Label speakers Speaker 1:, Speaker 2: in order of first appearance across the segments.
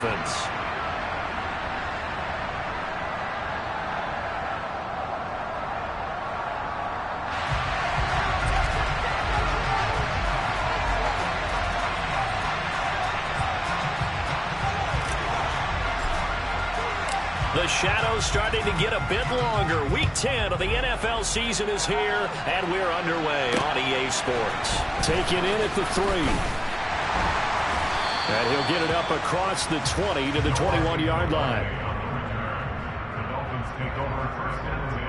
Speaker 1: offense. The shadow's starting to get a bit longer. Week 10 of the NFL season is here, and we're underway on EA Sports. Taking in at the 3. And he'll get it up across the 20 to the 21-yard line.
Speaker 2: The Dolphins take over first and 10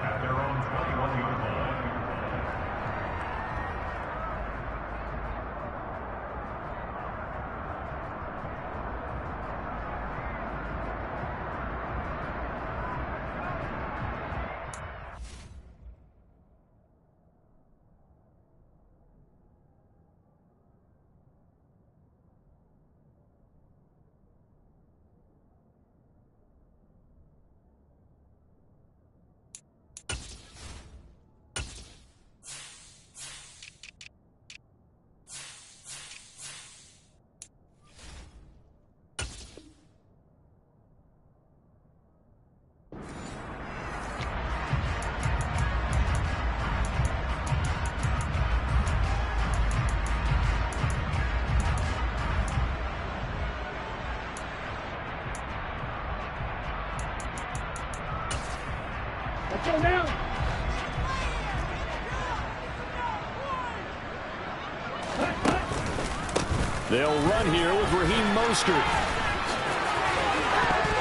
Speaker 2: at their own 21-yard line.
Speaker 3: Go now.
Speaker 1: They'll run here with Raheem Mostert.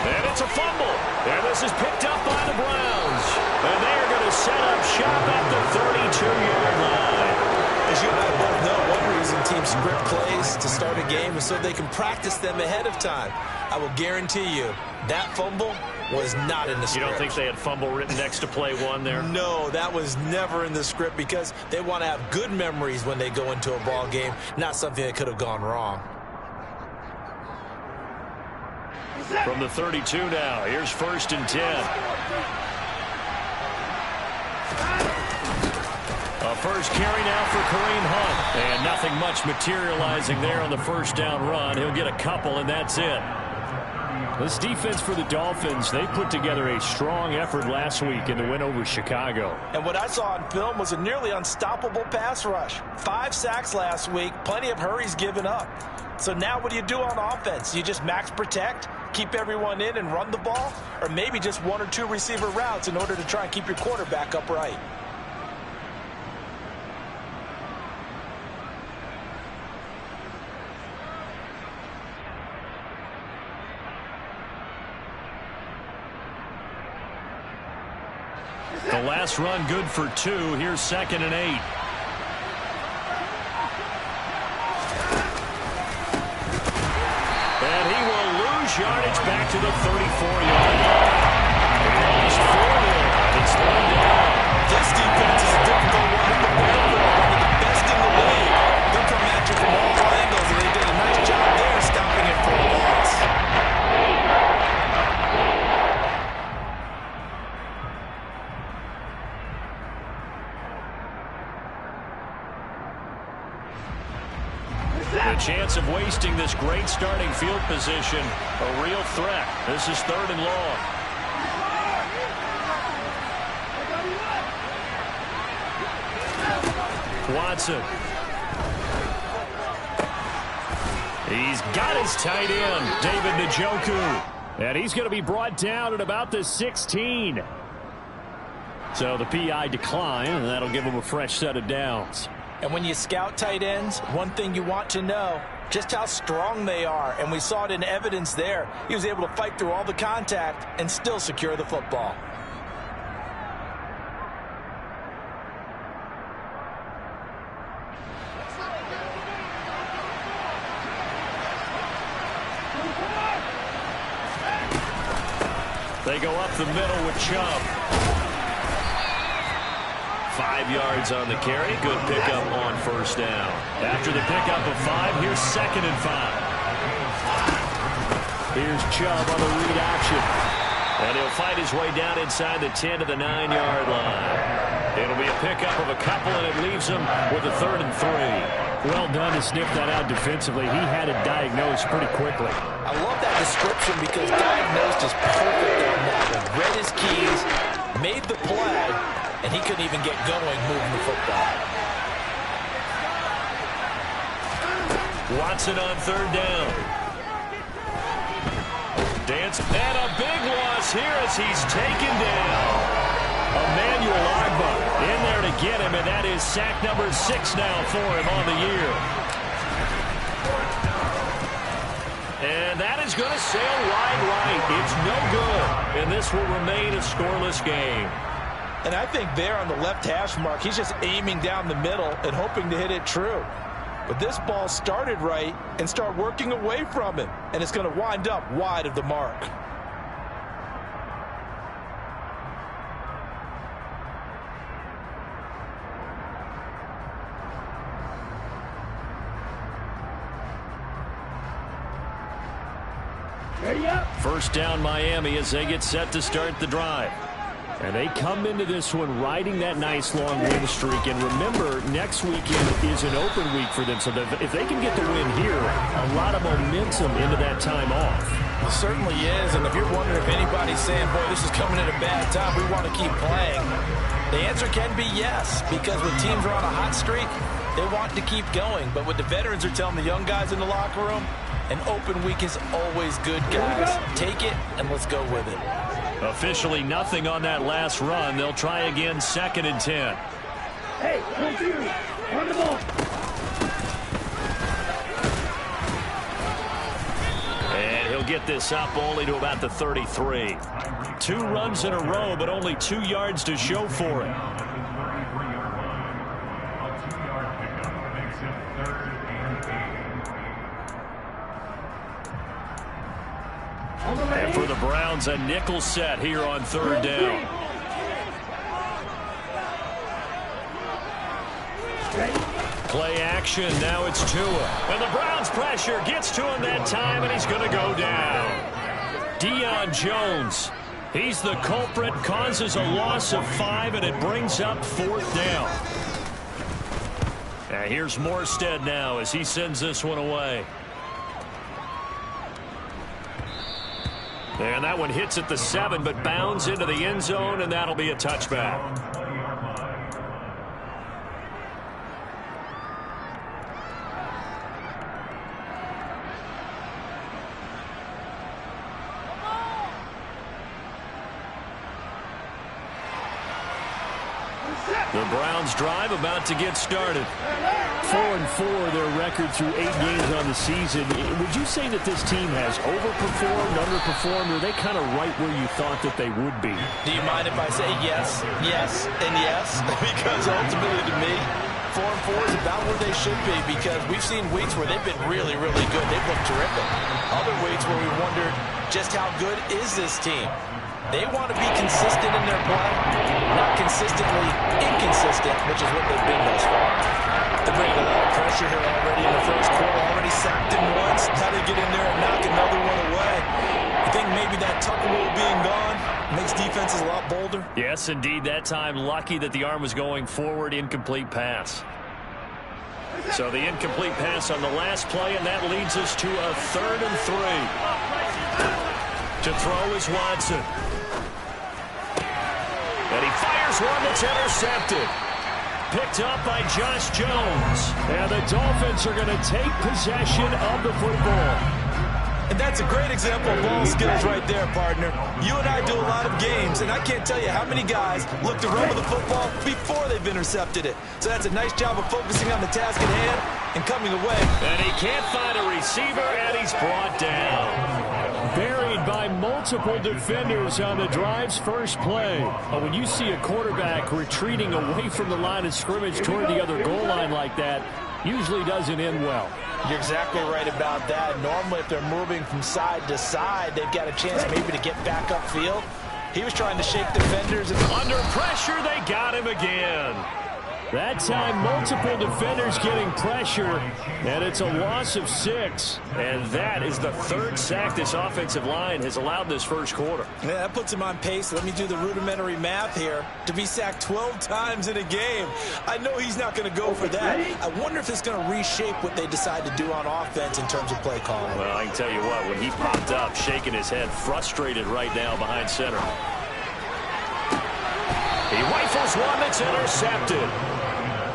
Speaker 1: And it's a fumble. And this is picked up by the Browns. And they are going to set up shop at the 32-yard line.
Speaker 4: As you and I both know, one reason teams script plays to start a game is so they can practice them ahead of time. I will guarantee you that fumble was not in the script.
Speaker 1: You don't think they had fumble written next to play 1 there?
Speaker 4: No, that was never in the script because they want to have good memories when they go into a ball game, not something that could have gone wrong.
Speaker 1: From the 32 now, here's 1st and 10. A first carry now for Kareem Hunt. And nothing much materializing there on the first down run. He'll get a couple, and that's it. This defense for the Dolphins, they put together a strong effort last week in the win over Chicago.
Speaker 4: And what I saw on film was a nearly unstoppable pass rush. 5 sacks last week, plenty of hurries given up. So now what do you do on offense? You just max protect, keep everyone in and run the ball? Or maybe just 1 or 2 receiver routes in order to try and keep your quarterback upright?
Speaker 1: The last run good for 2. Here's 2nd and 8. And he will lose yardage back to the 34-yard line. He lost 4 there. It's 3rd down.
Speaker 4: This defense is a difficult one to prepare for. One of the best in the league. They'll come at you from all angles, and they did a nice job there stopping it for a loss.
Speaker 1: The chance of wasting this great starting field position, a real threat. This is 3rd and long. Watson. He's got his tight end, David Njoku. And he's going to be brought down at about the 16. So the PI decline, and that'll give him a fresh set of downs.
Speaker 4: And when you scout tight ends, one thing you want to know, just how strong they are. And we saw it in evidence there. He was able to fight through all the contact and still secure the football.
Speaker 1: They go up the middle with Chubb. 5 yards on the carry. Good pickup on 1st down. After the pickup of 5, here's 2nd and 5. Here's Chubb on the read action. And he'll fight his way down inside the 10 to the 9-yard line. It'll be a pickup of a couple, and it leaves him with a 3rd and 3. Well done to sniff that out defensively. He had it diagnosed pretty quickly.
Speaker 4: I love that description because diagnosed is perfect on that one. Read his keys, made the play, and he couldn't even get going moving the football.
Speaker 1: Watson on 3rd down. Dance, and a big loss here as he's taken down. Emmanuel Ogbah in there to get him, and that is sack number 6 now for him on the year. And that is going to sail wide right. It's no good, and this will remain a scoreless game.
Speaker 4: And I think there on the left hash mark, he's just aiming down the middle and hoping to hit it true. But this ball started right and start working away from him, and it's going to wind up wide of the mark.
Speaker 1: First down Miami as they get set to start the drive. And they come into this one riding that nice long win streak. And remember, next weekend is an open week for them. So if they can get the win here, a lot of momentum into that time off.
Speaker 4: It certainly is. And if you're wondering if anybody's saying, boy, this is coming at a bad time, we want to keep playing, the answer can be yes. Because when teams are on a hot streak, they want to keep going. But what the veterans are telling the young guys in the locker room, an open week is always good, guys. Take it, and let's go with it.
Speaker 1: Officially nothing on that last run. They'll try again, 2nd and 10.
Speaker 3: Hey, run the ball.
Speaker 1: And he'll get this up only to about the 33. 2 runs in a row, but only 2 yards to show for it. And for the Browns, a nickel set here on 3rd down. Play action, now it's Tua. And the Browns pressure gets to him that time, and he's going to go down. Deion Jones, he's the culprit, causes a loss of 5, and it brings up 4th down. And here's Morstead now as he sends this one away. And that one hits at the 7, but bounds into the end zone, and that'll be a touchback. The Browns drive about to get started. 4-4 their record through 8 games on the season. Would you say that this team has overperformed, underperformed, or are they kind of right where you thought that they would be?
Speaker 4: Do you mind if I say yes, yes, and yes? Because ultimately to me, 4-4 is about where they should be, because we've seen weeks where they've been really, really good. They've looked terrific. Other weeks where we wondered just how good is this team. They want to be consistent in their play, not consistently inconsistent, which is what they've been thus far. They're bringing a lot of pressure here already in the first quarter. Already sacked him once. Now they get in there and knock another one away. I think maybe that Tucker rule being gone makes defenses a lot bolder.
Speaker 1: Yes, indeed. That time, lucky that the arm was going forward. Incomplete pass. So the incomplete pass on the last play, and that leads us to a 3rd and 3. To throw is Watson. And he fires one that's intercepted. Picked up by Josh Jones. And the Dolphins are going to take possession of the football.
Speaker 4: And that's a great example of ball skills right there, partner. You and I do a lot of games, and I can't tell you how many guys look to run with the football before they've intercepted it. So that's a nice job of focusing on the task at hand and coming away.
Speaker 1: And he can't find a receiver, and he's brought down. Buried by multiple defenders on the drive's first play. When you see a quarterback retreating away from the line of scrimmage toward the other goal line like that, usually doesn't end well.
Speaker 4: You're exactly right about that. Normally, if they're moving from side to side, they've got a chance maybe to get back upfield. He was trying to shake defenders.
Speaker 1: Under pressure, they got him again. That time, multiple defenders getting pressure, and it's a loss of 6. And that is the 3rd sack this offensive line has allowed this first quarter.
Speaker 4: Yeah, that puts him on pace. Let me do the rudimentary math here. To be sacked 12 times in a game, I know he's not going to go for that. I wonder if it's going to reshape what they decide to do on offense in terms of play calling.
Speaker 1: Well, I can tell you what, when he popped up, shaking his head, frustrated right now behind center. He rifles one that's intercepted.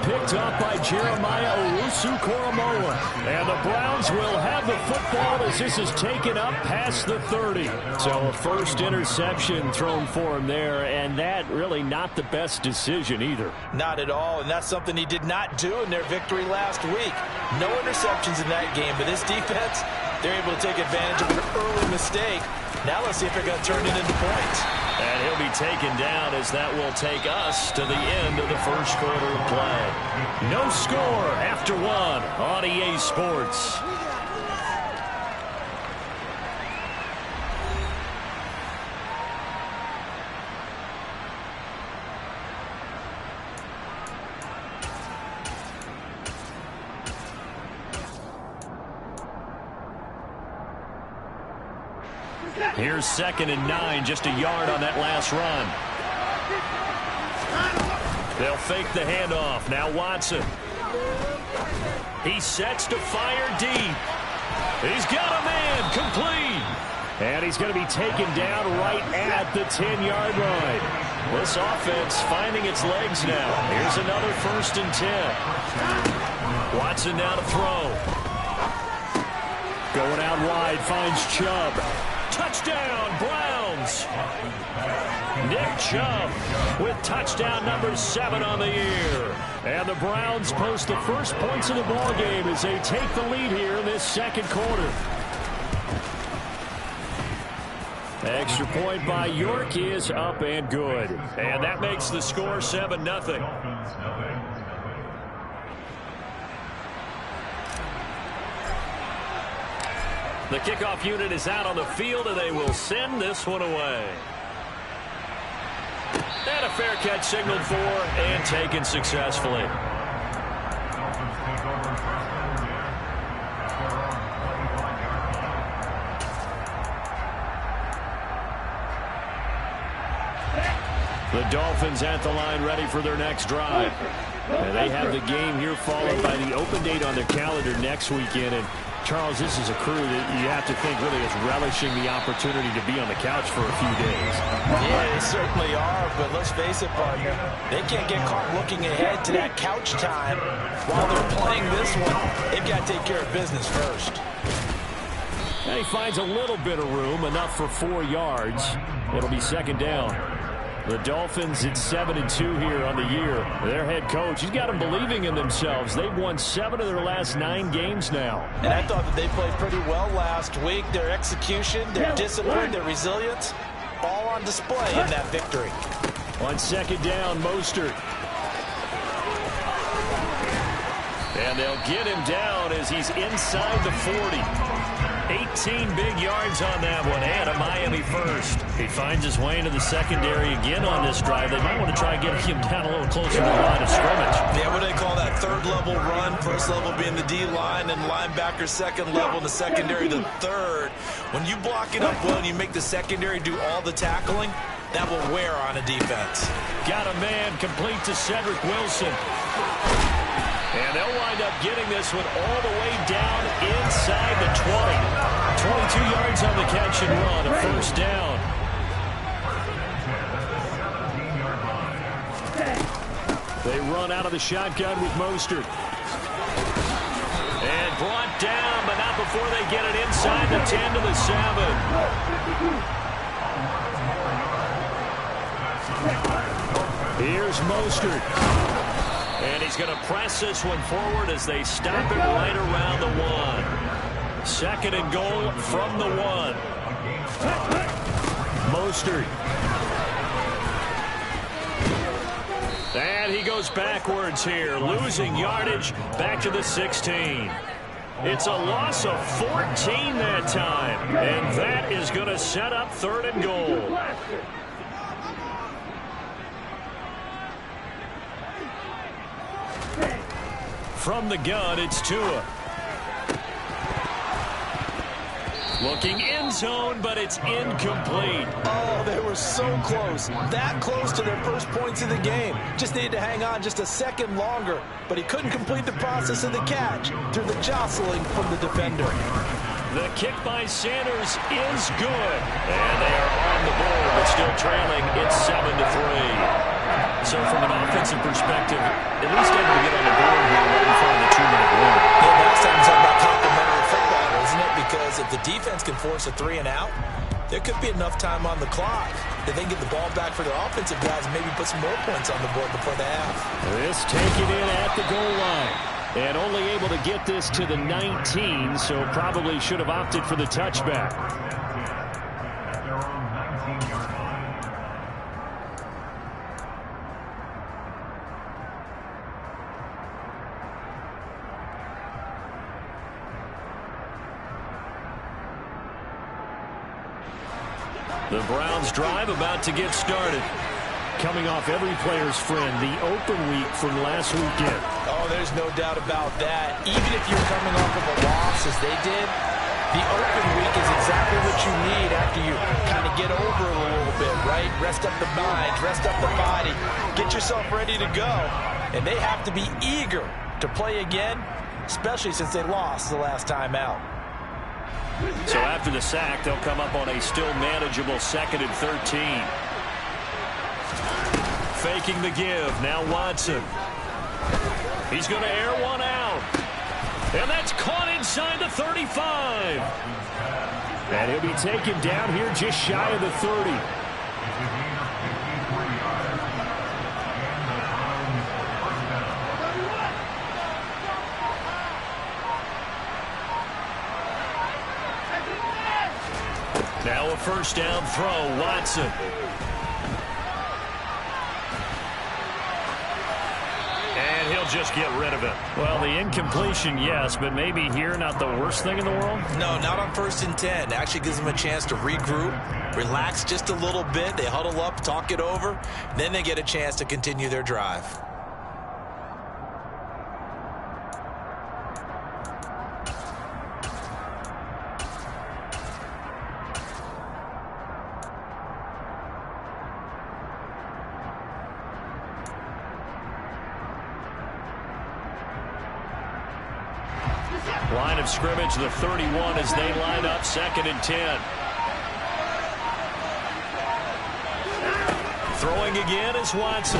Speaker 1: Picked up by Jeremiah Owusu-Koramoah. And the Browns will have the football as this is taken up past the 30. So a first interception thrown for him there, and that really not the best decision either.
Speaker 4: Not at all, and that's something he did not do in their victory last week. No interceptions in that game, but this defense, they're able to take advantage of an early mistake. Now let's see if they're going to turn it into points.
Speaker 1: And he'll be taken down as that will take us to the end of the first quarter of play. No score after 1 on EA Sports. Here's 2nd and 9, just a yard on that last run. They'll fake the handoff. Now Watson. He sets to fire deep. He's got a man, complete. And he's going to be taken down right at the 10-yard line. This offense finding its legs now. Here's another 1st and 10. Watson now to throw. Going out wide, finds Chubb. Touchdown, Browns. Nick Chubb with touchdown number 7 on the year. And the Browns post the first points of the ball game as they take the lead here in this second quarter. Extra point by York is up and good. And that makes the score 7-0. The kickoff unit is out on the field, and they will send this one away. And a fair catch signaled for and taken successfully.
Speaker 2: Dolphins take over first down again at their own 21 yard line.
Speaker 1: The Dolphins at the line ready for their next drive. And they have the game here followed by the open date on their calendar next weekend. And Charles, this is a crew that you have to think really is relishing the opportunity to be on the couch for a few days.
Speaker 4: Yeah, they certainly are, but let's face it, partner, they can't get caught looking ahead to that couch time while they're playing this one. They've got to take care of business first.
Speaker 1: And he finds a little bit of room, enough for 4 yards. It'll be 2nd down. The Dolphins at 7-2 here on the year. Their head coach, he's got them believing in themselves. They've won 7 of their last 9 games now.
Speaker 4: And I thought that they played pretty well last week. Their execution, their discipline, their resilience, all on display in that victory.
Speaker 1: On 2nd down, Mostert. And they'll get him down as he's inside the 40. 18 big yards on that one, and a Miami first. He finds his way into the secondary again on this drive. They might want to try and get him down a little closer to the line of scrimmage.
Speaker 4: Yeah, what do they call that? 3rd level run, 1st level being the D-line, and linebacker 2nd level, and the secondary the 3rd. When you block it up well and you make the secondary do all the tackling, that will wear on a defense.
Speaker 1: Got a man complete to Cedric Wilson. And they'll wind up getting this one all the way down inside the 20. 22 yards on the catch and run, a 1st down. They run out of the shotgun with Mostert. And brought down, but not before they get it inside the 10 to the 7. Here's Mostert. And he's going to press this one forward as they stop it right around the 1. 2nd and goal from the 1. Mostert. And he goes backwards here, losing yardage back to the 16. It's a loss of 14 that time, and that is going to set up 3rd and goal. From the gun, it's Tua. Looking end zone, but it's incomplete.
Speaker 4: Oh, they were so close. That close to their first points of the game. Just needed to hang on just a second longer, but he couldn't complete the process of the catch through the jostling from the defender.
Speaker 1: The kick by Sanders is good. And they are on the board, but still trailing. It's 7-3. So from an offensive perspective, at least able to get on the board here right in front of the 2-minute warning.
Speaker 4: Yeah, last time we talked about complementary football, isn't it? Because if the defense can force a 3 and out, there could be enough time on the clock that they can get the ball back for their offensive guys and maybe put some more points on the board before the half.
Speaker 1: This taken in at the goal line. And only able to get this to the 19, so probably should have opted for the touchback.
Speaker 2: At their own 19-yard line.
Speaker 1: The Browns drive about to get started. Coming off every player's friend, the open week from last weekend.
Speaker 4: Oh, there's no doubt about that. Even if you're coming off of a loss as they did, the open week is exactly what you need after you kind of get over it a little bit, right? Rest up the mind, rest up the body, get yourself ready to go. And they have to be eager to play again, especially since they lost the last time out.
Speaker 1: So after the sack, they'll come up on a still manageable 2nd and 13. Faking the give. Now Watson. He's going to air one out. And that's caught inside the 35. And he'll be taken down here just shy of the 30. Now a first down throw, Watson. And he'll just get rid of it. Well, the incompletion, yes, but maybe here not the worst thing in the world?
Speaker 4: No, not on 1st and 10. Actually gives them a chance to regroup, relax just a little bit. They huddle up, talk it over, then they get a chance to continue their drive.
Speaker 1: Line of scrimmage, the 31 as they line up 2nd and 10. Throwing again is Watson.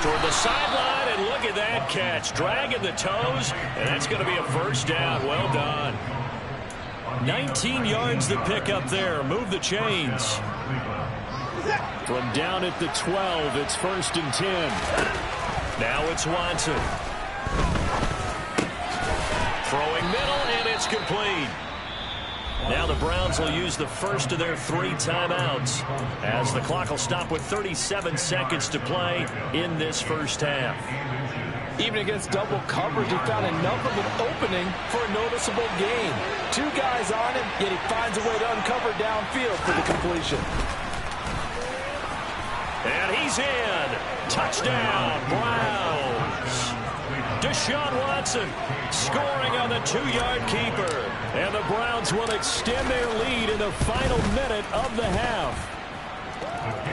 Speaker 1: Toward the sideline, and look at that catch. Dragging the toes, and that's going to be a first down. Well done. 19 yards to pick up there. Move the chains. From down at the 12, it's 1st and 10. Now it's Watson. Throwing middle, and it's complete. Now the Browns will use the first of their 3 timeouts as the clock will stop with 37 seconds to play in this first half.
Speaker 4: Even against double coverage, he found enough of an opening for a noticeable gain. 2 guys on him, yet he finds a way to uncover downfield for the completion.
Speaker 1: And he's in. Touchdown, Browns. Deshaun Watson scoring on the 2-yard keeper. And the Browns will extend their lead in the final minute of the half.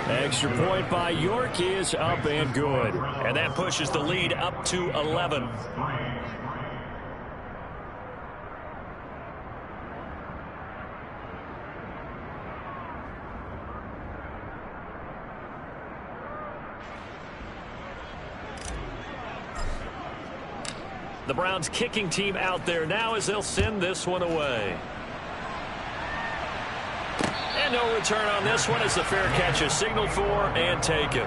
Speaker 1: Extra point by York is up and good. And that pushes the lead up to 11. The Browns kicking team out there now as they'll send this one away. And no return on this one as the fair catch is signaled for and taken.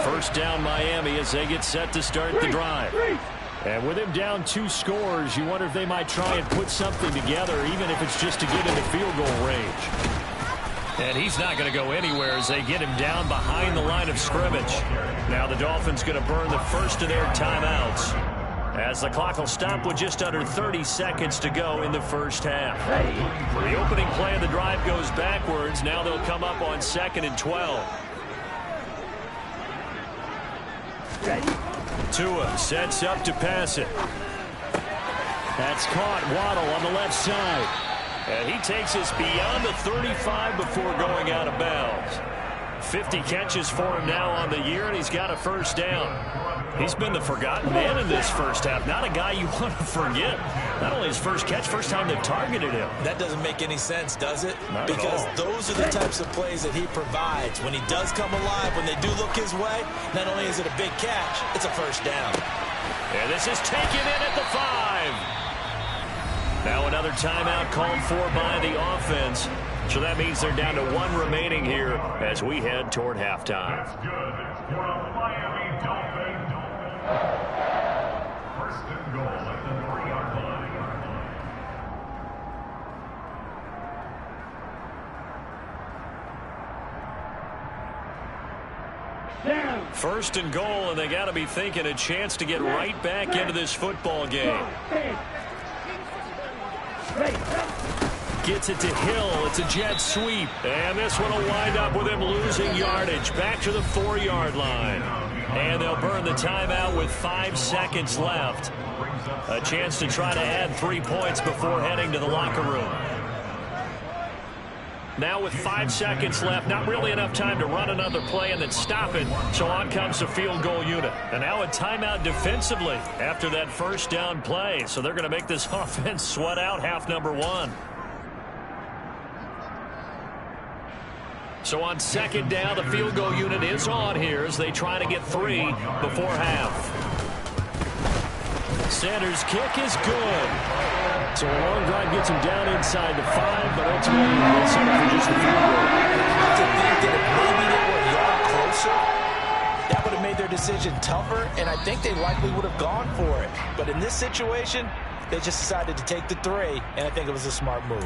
Speaker 1: First down Miami as they get set to start the drive. And with him down 2 scores, you wonder if they might try and put something together, even if it's just to get into field goal range. And he's not going to go anywhere as they get him down behind the line of scrimmage. Now the Dolphins going to burn the first of their timeouts. As the clock will stop with just under 30 seconds to go in the first half. The opening play of the drive goes backwards. Now they'll come up on 2nd and 12. Tua sets up to pass it. That's caught. Waddle on the left side. And he takes us beyond the 35 before going out of bounds. 50 catches for him now on the year, and he's got a first down. He's been the forgotten man in this first half. Not a guy you want to forget. Not only his first catch, first time they've targeted him.
Speaker 4: That doesn't make any sense, does it?
Speaker 1: Not
Speaker 4: because
Speaker 1: at all.
Speaker 4: Those are the types of plays that he provides. When he does come alive, when they do look his way, not only is it a big catch, it's a first down.
Speaker 1: And this is taken in at the 5. Now another timeout called for by the offense. So that means they're down to 1 remaining here as we head toward halftime.
Speaker 2: That's good for a Miami Dolphin. First and goal at the 3-yard line.
Speaker 3: Down.
Speaker 1: First and goal, and they got to be thinking a chance to get right back into this football game. Gets it to Hill. It's a jet sweep. And this one will wind up with him losing yardage. Back to the 4-yard line. And they'll burn the timeout with 5 seconds left. A chance to try to add 3 points before heading to the locker room. Now with 5 seconds left, not really enough time to run another play and then stop it. So on comes the field goal unit. And now a timeout defensively after that first down play. So they're going to make this offense sweat out half number 1. So on 2nd down, the field goal unit is on here as they try to get 3 before half. Sanders' kick is good. So a long drive gets him down inside the 5, but ultimately they'll settle for just the field goal.
Speaker 4: To think that if maybe they were a yard closer, that would have made their decision tougher, and I think they likely would have gone for it. But in this situation, they just decided to take the 3, and I think it was a smart move.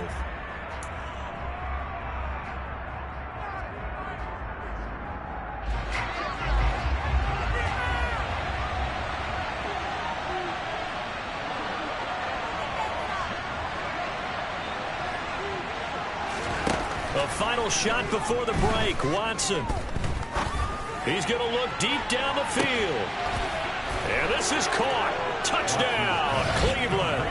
Speaker 1: A final shot before the break. Watson. He's going to look deep down the field. And this is caught. Touchdown, Cleveland.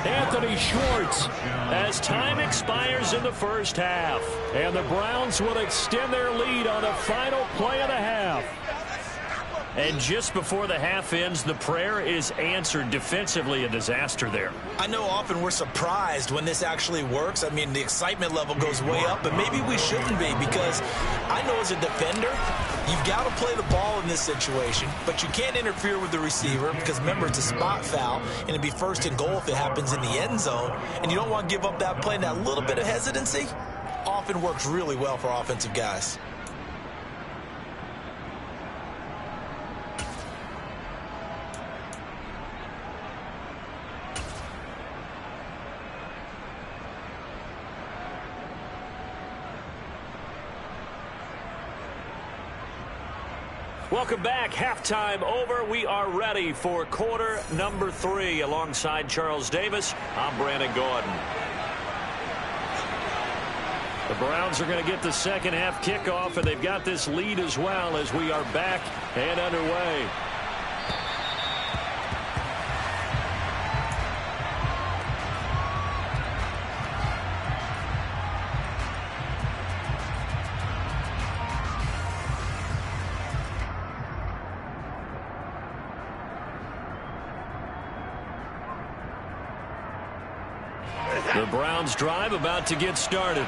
Speaker 1: Anthony Schwartz as time expires in the first half. And the Browns will extend their lead on the final play of the half. And just before the half ends, the prayer is answered. Defensively, a disaster there.
Speaker 4: I know often we're surprised when this actually works. I mean, the excitement level goes way up, but maybe we shouldn't be, because I know as a defender, you've got to play the ball in this situation, but you can't interfere with the receiver because, remember, it's a spot foul, and it'd be 1st and goal if it happens in the end zone, and you don't want to give up that play. And that little bit of hesitancy often works really well for offensive guys.
Speaker 1: Welcome back. Halftime over. We are ready for quarter number 3. Alongside Charles Davis, I'm Brandon Gordon. The Browns are going to get the second half kickoff, and they've got this lead as well as we are back and underway. The Browns drive about to get started.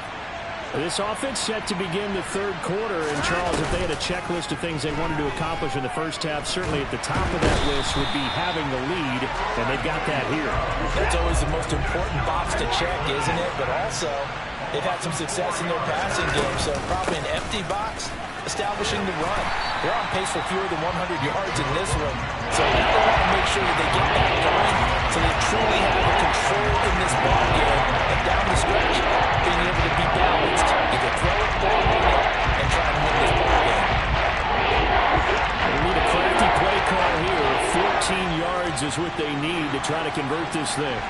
Speaker 1: This offense set to begin the 3rd quarter. And, Charles, if they had a checklist of things they wanted to accomplish in the first half, certainly at the top of that list would be having the lead, and they've got that here.
Speaker 4: That's always the most important box to check, isn't it? But also, they've had some success in their passing game, so probably an empty box, establishing the run. They're on pace for fewer than 100 yards in this one, so now they want to make sure that they get that going so they truly have the control in this ball game, and down the stretch, being able to be balanced, either throw it or run it, and try to win this ball game.
Speaker 1: We need a crafty play call here. 14 yards yards is what they need to try to convert this thing.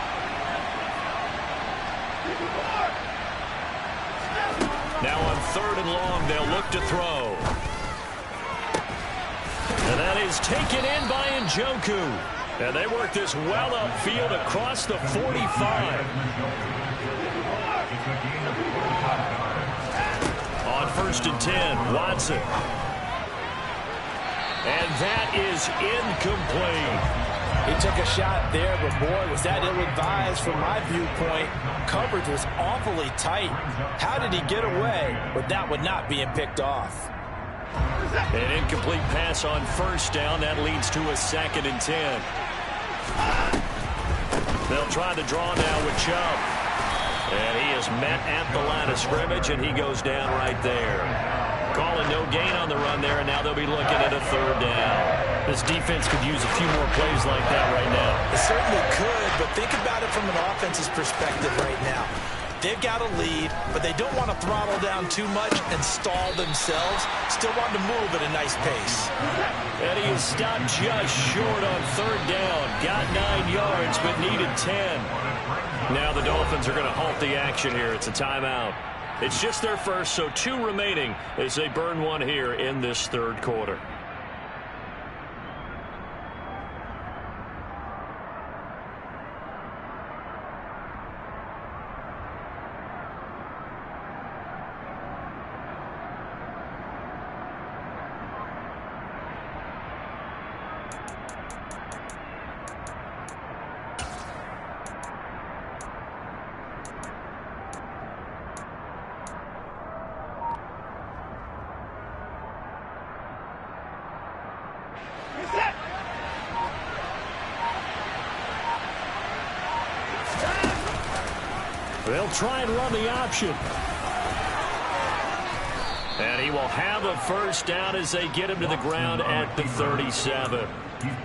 Speaker 1: Now on 3rd and long, they'll look to throw. And that is taken in by Njoku. And they work this well upfield across the 45. On 1st and 10, Watson. And that is incomplete.
Speaker 4: He took a shot there, but boy, was that ill-advised from my viewpoint. Coverage was awfully tight. How did he get away with that one not being picked off?
Speaker 1: An incomplete pass on 1st down. That leads to a 2nd and 10. They'll try the draw now with Chubb. And he is met at the line of scrimmage, and he goes down right there. Calling no gain on the run there, and now they'll be looking at a 3rd down. This defense could use a few more plays like that right now.
Speaker 4: It certainly could, but think about it from an offense's perspective right now. They've got a lead, but they don't want to throttle down too much and stall themselves. Still want to move at a nice pace.
Speaker 1: And he is stopped just short on 3rd down. Got 9 yards, but needed 10. Now the Dolphins are going to halt the action here. It's a timeout. It's just their first, so 2 remaining as they burn one here in this 3rd quarter. They'll try and run the option. And he will have a 1st down as they get him to the ground at the 37.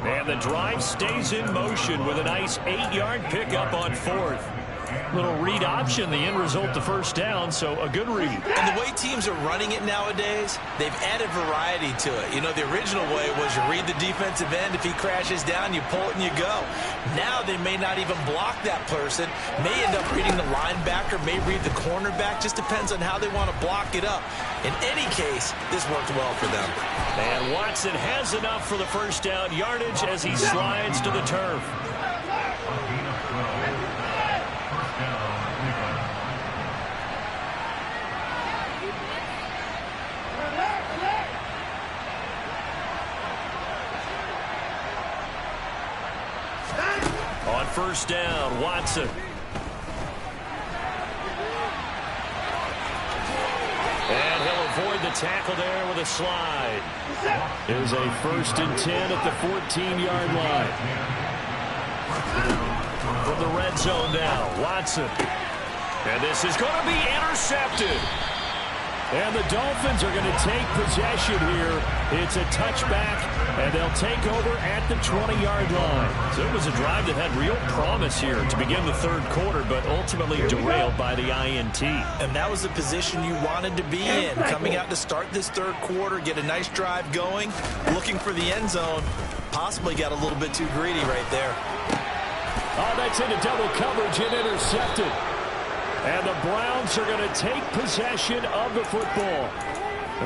Speaker 1: And the drive stays in motion with a nice 8-yard pickup on 4th. Little read option, the end result, the 1st down, so a good read.
Speaker 4: And the way teams are running it nowadays, they've added variety to it. You know, the original way was you read the defensive end. If he crashes down, you pull it and you go. Now they may not even block that person, may end up reading the linebacker, may read the cornerback. Just depends on how they want to block it up. In any case, this worked well for them.
Speaker 1: And Watson has enough for the 1st down yardage as he slides to the turf. On 1st down, Watson. And he'll avoid the tackle there with a slide. It was a 1st and 10 at the 14-yard line. From the red zone now, Watson. And this is going to be intercepted. And the Dolphins are going to take possession here. It's a touchback, and they'll take over at the 20-yard line. So it was a drive that had real promise here to begin the 3rd quarter, but ultimately derailed by the INT.
Speaker 4: And that was the position you wanted to be in, coming out to start this 3rd quarter, get a nice drive going, looking for the end zone. Possibly got a little bit too greedy right there.
Speaker 1: Oh, that's into double coverage and intercepted. And the Browns are going to take possession of the football.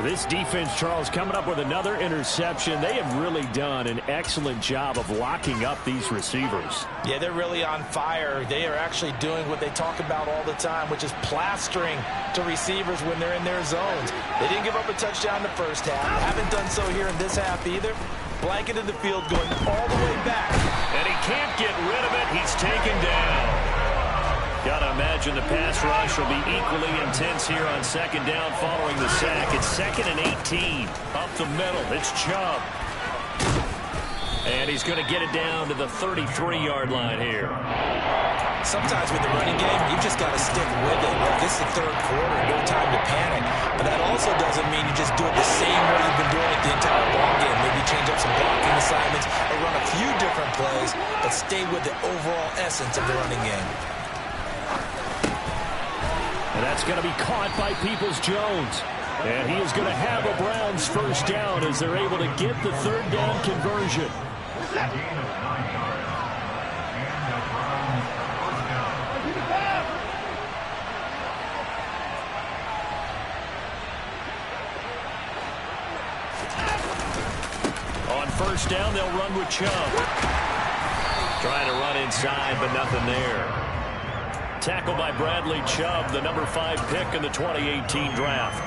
Speaker 1: This defense, Charles, coming up with another interception. They have really done an excellent job of locking up these receivers.
Speaker 4: Yeah, they're really on fire. They are actually doing what they talk about all the time, which is plastering to receivers when they're in their zones. They didn't give up a touchdown in the 1st half. Haven't done so here in this half either. Blanketed the field going all the way back.
Speaker 1: And he can't get rid of it. He's taken down. Gotta imagine the pass rush will be equally intense here on 2nd down following the sack. It's 2nd and 18. Up the middle, it's Chubb. And he's going to get it down to the 33-yard line here.
Speaker 4: Sometimes with the running game, you've just got to stick with it. Look, this is the 3rd quarter, no time to panic. But that also doesn't mean you just do it the same way you've been doing it the entire ball game. Maybe change up some blocking assignments or run a few different plays, but stay with the overall essence of the running game.
Speaker 1: And that's going to be caught by Peoples-Jones. And he is going to have a Browns 1st down as they're able to get the 3rd down conversion. first down, they'll run with Chubb. Trying to run inside, but nothing there. Tackled by Bradley Chubb, the number 5 pick in the 2018 draft.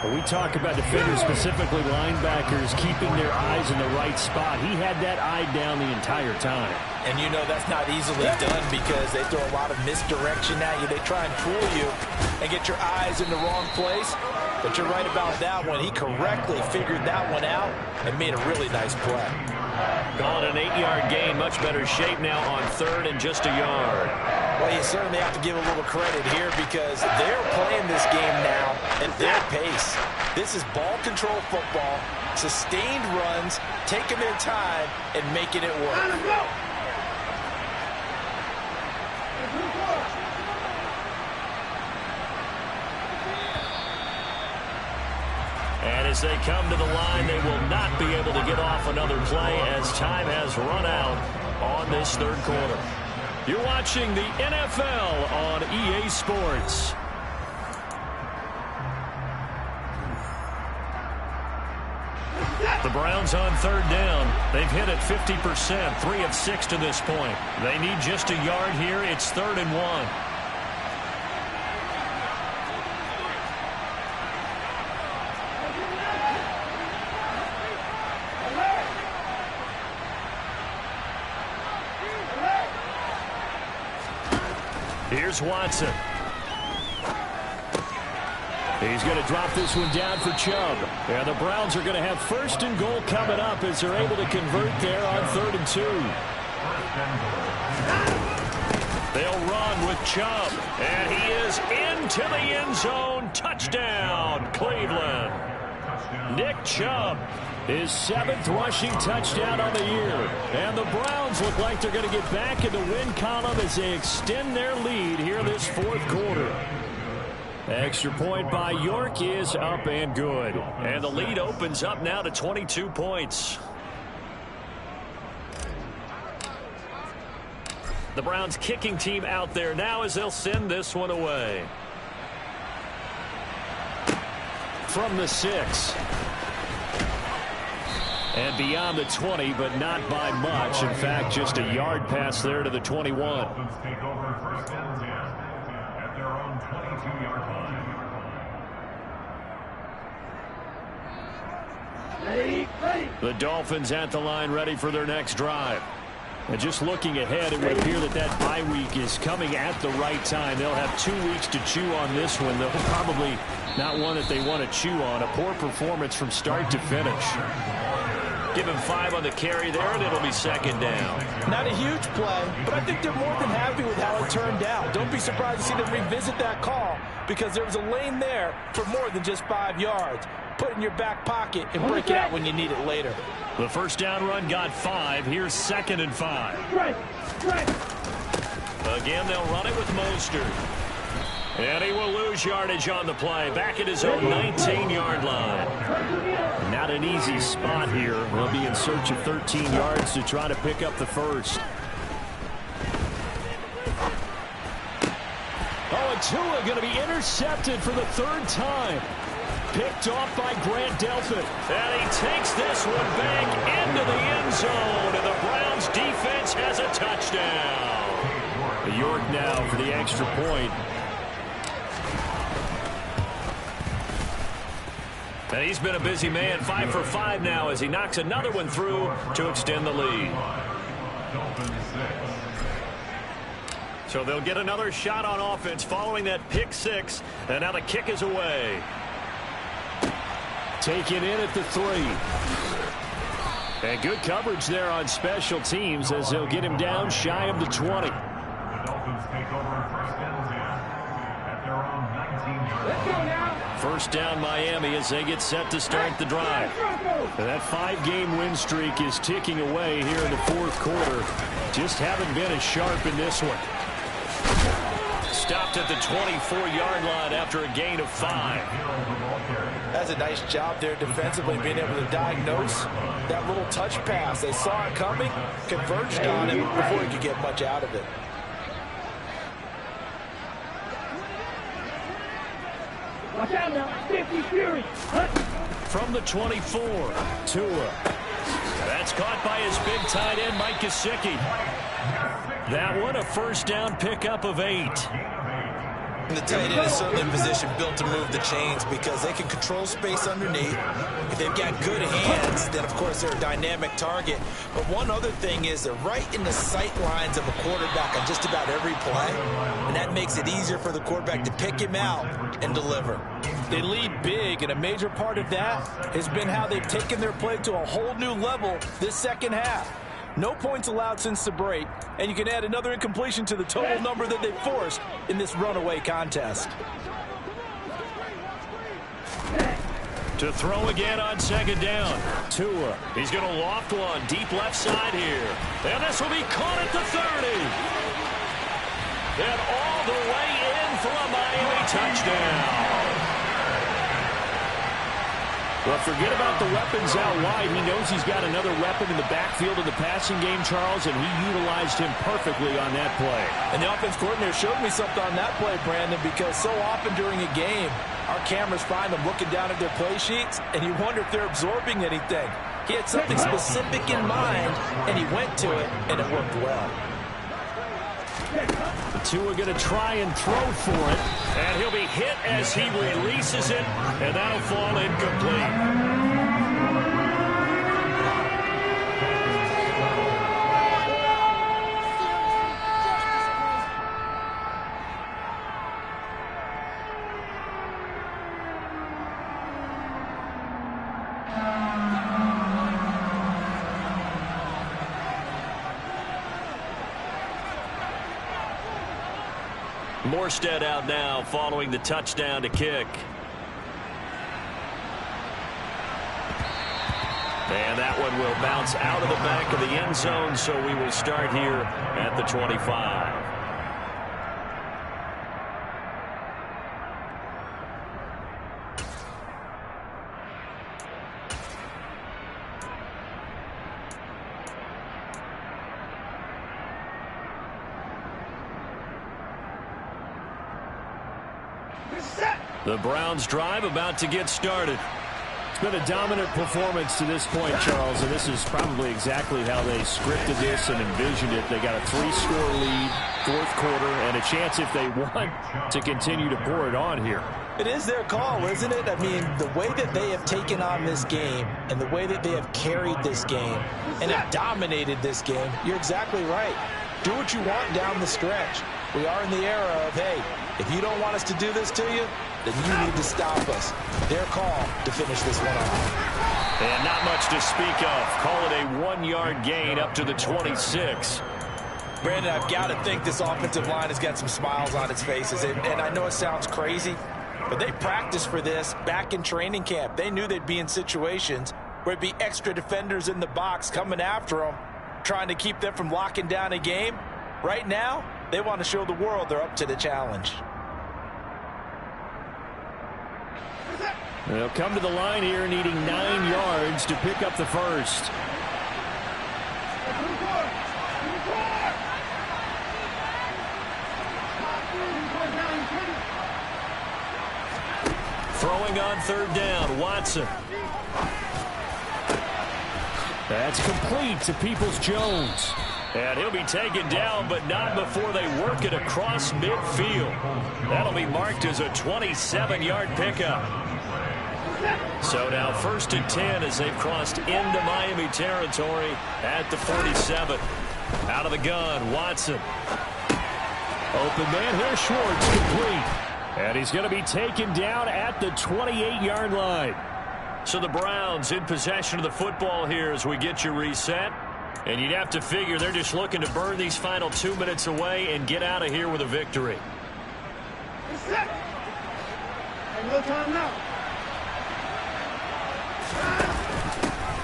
Speaker 3: When we talk about defenders, specifically linebackers, keeping their eyes in the right spot, he had that eye down the entire time.
Speaker 4: And you know that's not easily done because they throw a lot of misdirection at you. They try and fool you and get your eyes in the wrong place. But you're right about that one. He correctly figured that one out and made a really nice play.
Speaker 1: Calling an 8-yard gain. Much better shape now on 3rd and just a yard.
Speaker 4: Well, you certainly have to give a little credit here because they're playing this game now at their pace. This is ball control football, sustained runs, taking their time, and making it work.
Speaker 1: And as they come to the line, they will not be able to get off another play as time has run out on this 3rd quarter. You're watching the NFL on EA Sports. The Browns on 3rd down. They've hit it 50%, 3 of 6 to this point. They need just a yard here. It's 3rd and 1. Here's Watson. He's going to drop this one down for Chubb. And the Browns are going to have 1st and goal coming up as they're able to convert there on 3rd and 2. They'll run with Chubb. And he is into the end zone. Touchdown, Cleveland. Nick Chubb, his 7th rushing touchdown on the year. And the Browns look like they're going to get back in the win column as they extend their lead here this 4th quarter. Extra point by York is up and good. And the lead opens up now to 22 points. The Browns kicking team out there now as they'll send this one away. From the 6. And beyond the 20, but not by much. In fact, just a yard pass there to the 21.
Speaker 2: Dolphins take over 1st and 10 at their own 22-yard line.
Speaker 1: The Dolphins at the line ready for their next drive. And just looking ahead, it would appear that bye week is coming at the right time. They'll have 2 weeks to chew on this one. They'll probably not one that they want to chew on. A poor performance from start to finish. Give him 5 on the carry there, and it'll be 2nd down.
Speaker 4: Not a huge play, but I think they're more than happy with how it turned out. Don't be surprised to see them revisit that call because there was a lane there for more than just 5 yards. Put it in your back pocket and break it out when you need it later.
Speaker 1: The 1st down run got 5. Here's 2nd and 5. Again, they'll run it with Mostert. And he will lose yardage on the play. Back at his own 19-yard line. Not an easy spot here. They'll be in search of 13 yards to try to pick up the 1st. Oh, and Tua going to be intercepted for the 3rd time. Picked off by Grant Delpit. And he takes this one back into the end zone. And the Browns defense has a touchdown. York now for the extra point. And he's been a busy man, 5 for 5 now as he knocks another one through to extend the lead. So they'll get another shot on offense following that pick 6. And now the kick is away. Taken in at the 3. And good coverage there on special teams as they'll get him down shy of the 20.
Speaker 2: The Dolphins take over 1st and 10 at their own 19-yard line.
Speaker 3: Let's go now.
Speaker 1: 1st down Miami as they get set to start the drive. And that 5-game win streak is ticking away here in the 4th quarter. Just haven't been as sharp in this one. Stopped at the 24-yard line after a gain of 5.
Speaker 4: That's a nice job there defensively, being able to diagnose that little touch pass. They saw it coming, converged on him before he could get much out of it.
Speaker 3: Watch out now. 50 Fury.
Speaker 1: From the 24, Tua. That's caught by his big tight end, Mike Gesicki. That one, a first down pickup of 8.
Speaker 4: And the tight end is certainly in position built to move the chains because they can control space underneath. If they've got good hands, then of course they're a dynamic target. But one other thing is they're right in the sight lines of a quarterback on just about every play. And that makes it easier for the quarterback to pick him out and deliver. They lead big, and a major part of that has been how they've taken their play to a whole new level this second half. No points allowed since the break, and you can add another incompletion to the total number that they've forced in this runaway contest.
Speaker 1: To throw again on second down. Tua. He's going to loft one deep left side here. And this will be caught at the 30. And all the way in for a Miami touchdown. Well, forget about the weapons out wide. He knows he's got another weapon in the backfield of the passing game, Charles, and he utilized him perfectly on that play.
Speaker 4: And the offense coordinator showed me something on that play, Brandon, because so often during a game, our cameras find them looking down at their play sheets, and you wonder if they're absorbing anything. He had something specific in mind, and he went to it, and it worked well.
Speaker 1: Tua going to try and throw for it, and he'll be hit as he releases it, and that'll fall incomplete. Morstead out now following the touchdown to kick. And that one will bounce out of the back of the end zone, so we will start here at the 25. The Browns drive about to get started.
Speaker 3: It's been a dominant performance to this point, Charles, and this is probably exactly how they scripted this and envisioned it. They got a 3-score lead, fourth quarter, and a chance if they want to continue to pour it on here.
Speaker 4: It is their call, isn't it? I mean, the way that they have taken on this game and the way that they have carried this game and have dominated this game, you're exactly right. Do what you want down the stretch. We are in the era of, hey, if you don't want us to do this to you, then you need to stop us. Their call to finish this one off.
Speaker 1: And not much to speak of. Call it a 1-yard gain up to the 26.
Speaker 4: Brandon, I've got to think this offensive line has got some smiles on its faces. And I know it sounds crazy, but they practiced for this back in training camp. They knew they'd be in situations where it'd be extra defenders in the box coming after them, trying to keep them from locking down a game. Right now, they want to show the world they're up to the challenge.
Speaker 3: They'll come to the line here needing 9 yards to pick up the first.
Speaker 1: Throwing on third down, Watson.
Speaker 3: That's complete to Peoples-Jones.
Speaker 1: And he'll be taken down, but not before they work it across midfield. That'll be marked as a 27-yard pickup. So now 1st and 10 as they've crossed into Miami territory at the 47. Out of the gun, Watson.
Speaker 3: Open man here, Schwartz, complete. And he's going to be taken down at the 28-yard line.
Speaker 1: So the Browns in possession of the football here as we get you reset. And you'd have to figure they're just looking to burn these final 2 minutes away and get out of here with a victory.
Speaker 5: No time now.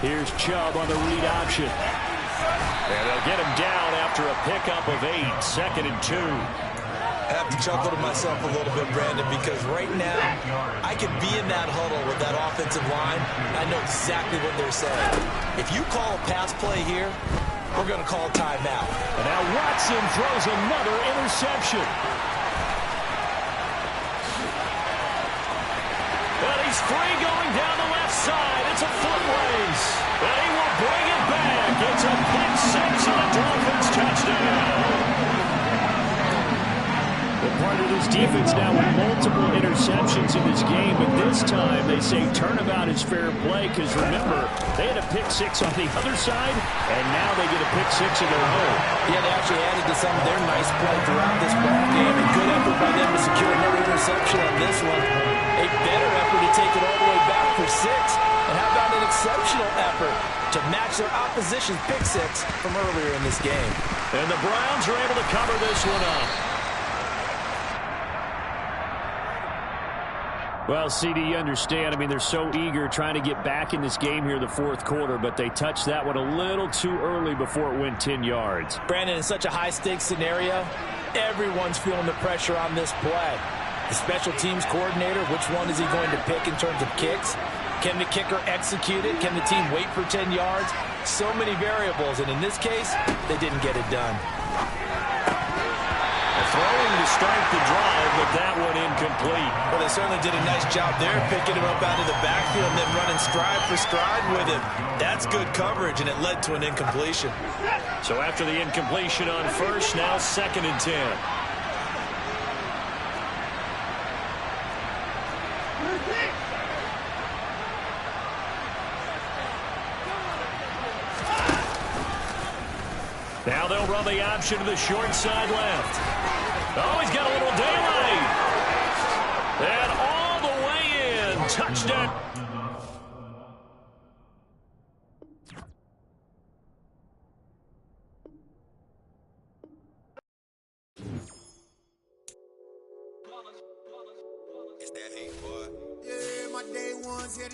Speaker 3: Here's Chubb on the read option.
Speaker 1: And they'll get him down after a pickup of 8, 2nd and 2.
Speaker 4: I have to chuckle to myself a little bit, Brandon, because right now I could be in that huddle with that offensive line. I know exactly what they're saying. If you call a pass play here, we're going to call a timeout.
Speaker 3: And now Watson throws another interception.
Speaker 1: But he's free going down the left side. It's a foot race. And he will bring it back.
Speaker 3: His defense now with multiple interceptions in this game, but this time they say turnabout is fair play because, remember, they had a pick six on the other side, and now they get a pick six of their own.
Speaker 4: Yeah, they actually added to some of their nice play throughout this ball game. A good effort by them to secure another interception on this one. A better effort to take it all the way back for 6. And how about an exceptional effort to match their opposition's pick six from earlier in this game.
Speaker 1: And the Browns are able to cover this one up.
Speaker 3: Well, CD, you understand. I mean, they're so eager trying to get back in this game here in the fourth quarter, but they touched that one a little too early before it went 10 yards.
Speaker 4: Brandon, in such a high-stakes scenario, everyone's feeling the pressure on this play. The special teams coordinator, which one is he going to pick in terms of kicks? Can the kicker execute it? Can the team wait for 10 yards? So many variables, and in this case, they didn't get it done.
Speaker 1: Throwing to start the drive, but that one incomplete.
Speaker 4: Well, they certainly did a nice job there, picking him up out of the backfield and then running stride for stride with him. That's good coverage, and it led to an incompletion.
Speaker 1: So after the incompletion on first, now 2nd and 10. Now they'll run the option to the short side left. Oh, he's got a little daylight. And all the way in. Touchdown.
Speaker 6: It's that 8, boy. Yeah, my day one's here.